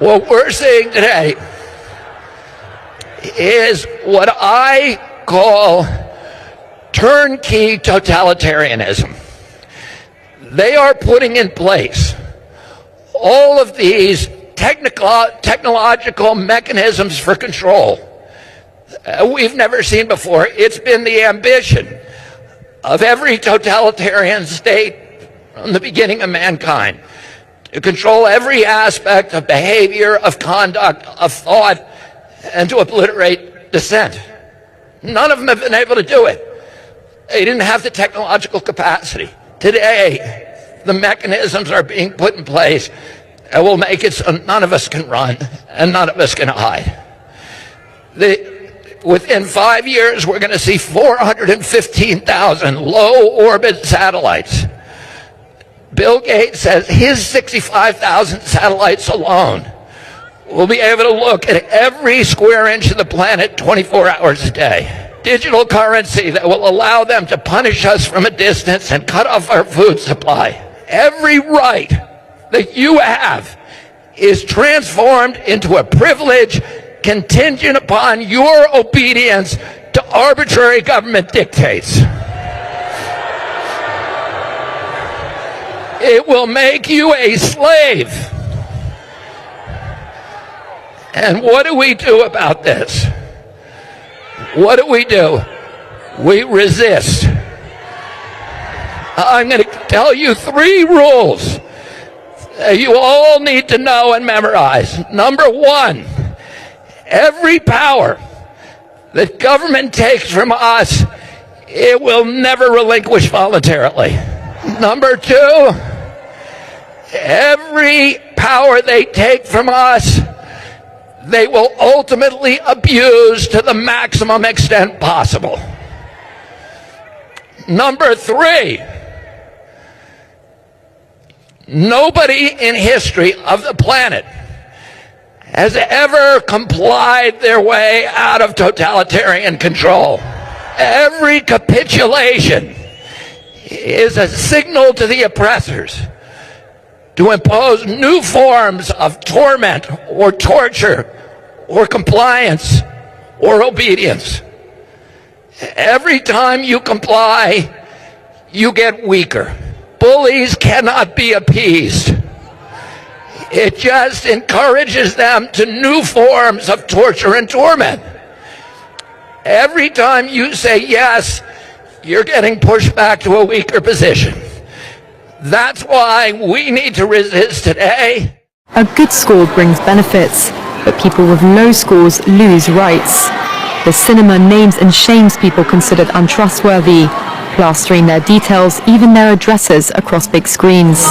What we're seeing today is what I call turnkey totalitarianism. They are putting in place all of these technological mechanisms for control we've never seen before. It's been the ambition of every totalitarian state from the beginning of mankind to control every aspect of behavior, of conduct, of thought, and to obliterate dissent. None of them have been able to do it. They didn't have the technological capacity. Today, the mechanisms are being put in place that will make it so none of us can run and none of us can hide. Within 5 years, we're going to see 415,000 low-orbit satellites. Bill Gates says his 65,000 satellites alone will be able to look at every square inch of the planet 24 hours a day. Digital currency that will allow them to punish us from a distance and cut off our food supply. Every right that you have is transformed into a privilege contingent upon your obedience to arbitrary government dictates. It will make you a slave. And what do we do about this? What do? We resist. I'm going to tell you 3 rules that you all need to know and memorize. Number 1, every power that government takes from us, it will never relinquish voluntarily. Number 2, every power they take from us, they will ultimately abuse to the maximum extent possible. Number 3, nobody in history of the planet has ever complied their way out of totalitarian control. Every capitulation is a signal to the oppressors to impose new forms of torment or torture or compliance or obedience. Every time you comply, you get weaker. Bullies cannot be appeased. It just encourages them to new forms of torture and torment. Every time you say yes, you're getting pushed back to a weaker position. That's why we need to resist today. A good score brings benefits, but people with low scores lose rights. The cinema names and shames people considered untrustworthy, plastering their details, even their addresses, across big screens.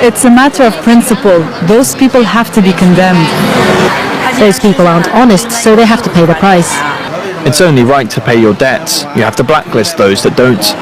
It's a matter of principle. Those people have to be condemned. Those people aren't honest, so they have to pay the price. It's only right to pay your debts. You have to blacklist those that don't.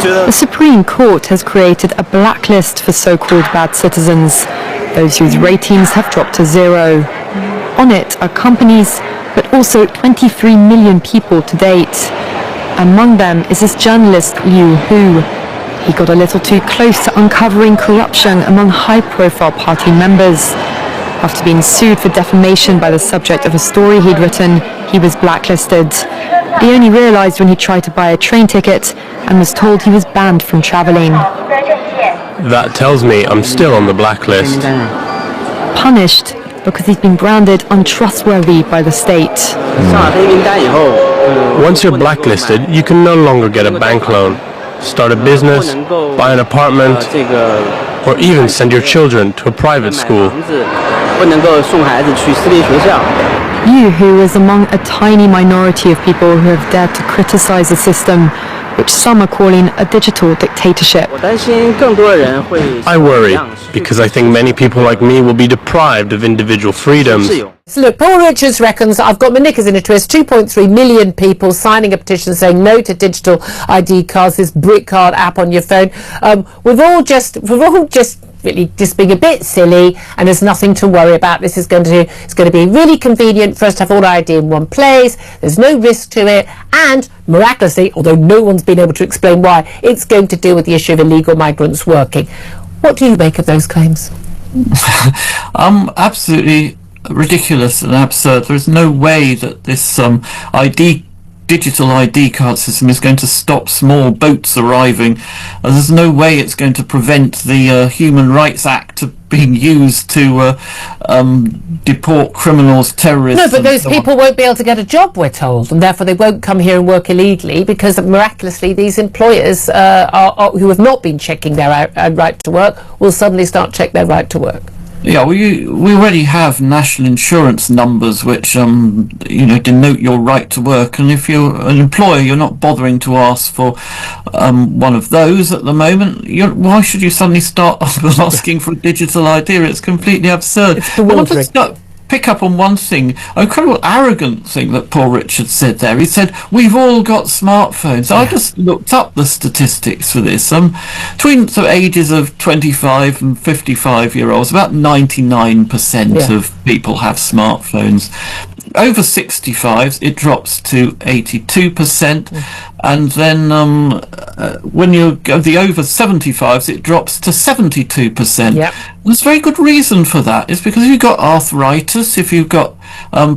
The Supreme Court has created a blacklist for so-called bad citizens, those whose ratings have dropped to 0. On it are companies, but also 23 million people to date. Among them is this journalist Liu Hu. He got a little too close to uncovering corruption among high-profile party members. After being sued for defamation by the subject of a story he'd written, he was blacklisted. He only realized when he tried to buy a train ticket and was told he was banned from traveling. That tells me I'm still on the blacklist. Punished because he's been branded untrustworthy by the state. Once you're blacklisted, you can no longer get a bank loan, start a business, buy an apartment, or even send your children to a private school. Yu Hu is among a tiny minority of people who have dared to criticize the system, which some are calling a digital dictatorship. I worry, because I think many people like me will be deprived of individual freedoms. So look, Paul Richards reckons, I've got my knickers in a twist, 2.3 million people signing a petition saying no to digital ID cards, this brick card app on your phone. We've all just really just being a bit silly, and there's nothing to worry about. It's going to be really convenient for us to have all our ID in one place. There's no risk to it, and miraculously, although no one's been able to explain why, it's going to deal with the issue of illegal migrants working. What do you make of those claims? Absolutely ridiculous and absurd. There is no way that this digital ID card system is going to stop small boats arriving. There's no way it's going to prevent the Human Rights Act being used to deport criminals, terrorists. No, but those people won't be able to get a job, we're told, and therefore they won't come here and work illegally, because miraculously these employers who have not been checking their right to work will suddenly start check their right to work. Yeah, we already have national insurance numbers which denote your right to work, and if you're an employer, you're not bothering to ask for one of those at the moment. Why should you suddenly start asking for a digital ID? It's completely absurd. It's bewildering. Pick up on one thing, an incredible arrogant thing that Paul Richard said there. He said, we've all got smartphones. I just looked up the statistics for this. Between the ages of 25 and 55-year-olds, about 99% of people have smartphones. Over 65s, it drops to 82%. And then when you go the over 75s, it drops to 72%. Yep. There's a very good reason for that. It's because if you've got arthritis, if you've got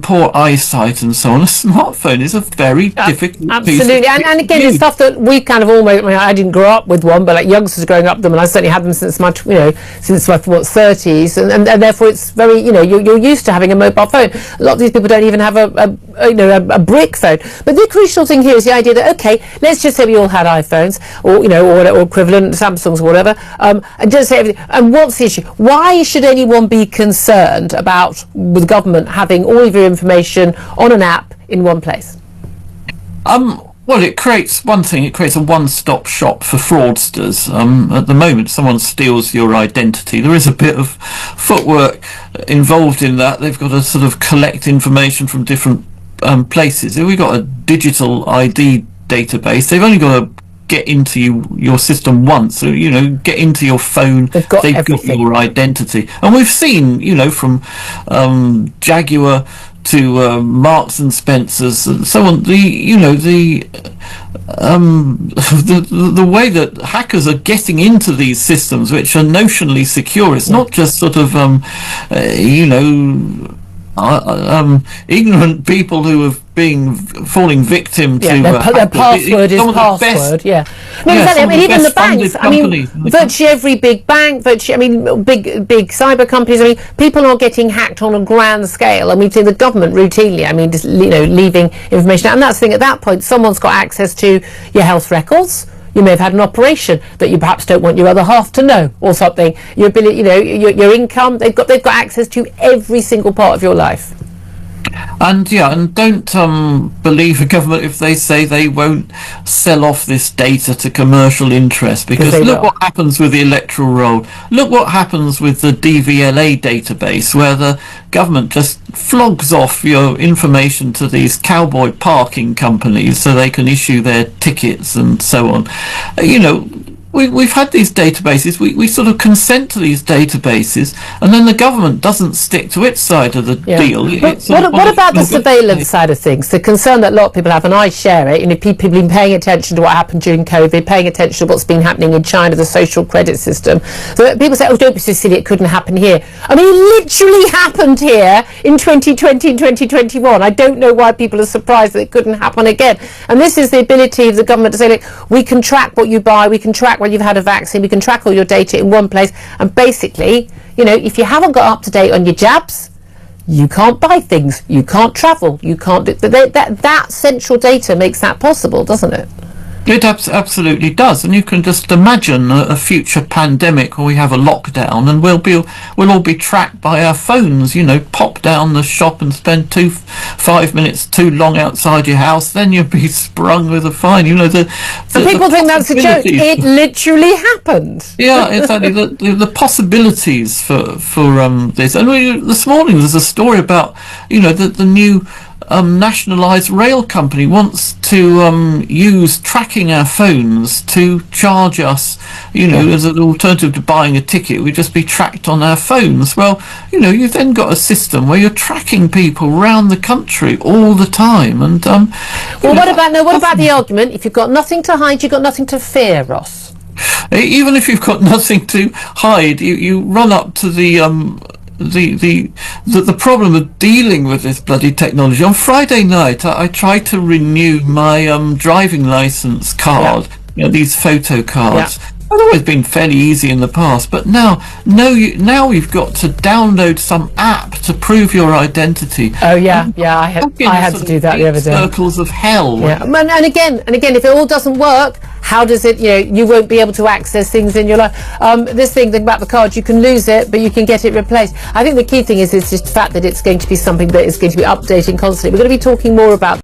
poor eyesight and so on, a smartphone is a very difficult absolutely piece and again, it's stuff that we kind of almost, I didn't grow up with one, but like youngsters growing up with them, and I certainly had them since my 30s, and therefore it's very, you're used to having a mobile phone. A lot of these people don't even have a brick phone. But the crucial thing here is the idea that, okay, let's just say we all had iPhones or equivalent Samsungs or whatever, and just say everything. And what's the issue? Why should anyone be concerned about the government having all of your information on an app in one place? Well, it creates a one-stop shop for fraudsters. At the moment, someone steals your identity. There is a bit of footwork involved in that. They've got to sort of collect information from different places. If we've got a digital ID database, they've only got to get into your system once. So, get into your phone. They've got your identity. And we've seen, from Jaguar to Marks and Spencers and so on, the way that hackers are getting into these systems, which are notionally secure. It's not just sort of ignorant people who have falling victim to their password is password. Exactly. I mean, even the banks. Virtually every big bank, big cyber companies. People are getting hacked on a grand scale. To the government routinely. Just leaving information out. And that's the thing. At that point, someone's got access to your health records. You may have had an operation that you perhaps don't want your other half to know, or something. Your ability, your income. They've got access to every single part of your life. And don't believe the government if they say they won't sell off this data to commercial interest, because look what happens with the electoral roll. Look what happens with the DVLA database, where the government just flogs off your information to these cowboy parking companies so they can issue their tickets and so on. We've had these databases, we sort of consent to these databases, and then the government doesn't stick to its side of the deal. What about the surveillance side of things? The concern that a lot of people have, and I share it, people have been paying attention to what happened during COVID, paying attention to what's been happening in China, the social credit system. So people say, don't be so silly, it couldn't happen here. It literally happened here in 2020 and 2021. I don't know why people are surprised that it couldn't happen again. And this is the ability of the government to say, look, we can track what you buy, we can track when you've had a vaccine, we can track all your data in one place, and basically, if you haven't got up to date on your jabs, you can't buy things, you can't travel, you can't do that central data makes that possible, doesn't it? It absolutely does, and you can just imagine a future pandemic where we have a lockdown and we'll all be tracked by our phones. Pop down the shop and spend 5 minutes too long outside your house, then you'll be sprung with a fine. And people think that's a joke. It literally happened. Yeah, exactly. The possibilities for this. And this morning there's a story about the new nationalised rail company wants to use tracking our phones to charge us, as an alternative to buying a ticket. We'd just be tracked on our phones. Well, you've then got a system where you're tracking people around the country all the time. And what about the argument? If you've got nothing to hide, you've got nothing to fear, Ross? Even if you've got nothing to hide, you run up to the problem of dealing with this bloody technology. On Friday night, I tried to renew my driving license card. You know, these photo cards. It's always been fairly easy in the past, but now you've got to download some app to prove your identity. Oh yeah, I had to do that the other day. Circles of hell. Yeah, and again, if it all doesn't work, how does it? You won't be able to access things in your life. This thing about the card, you can lose it, but you can get it replaced. I think the key thing is just the fact that it's going to be something that is going to be updating constantly. We're going to be talking more about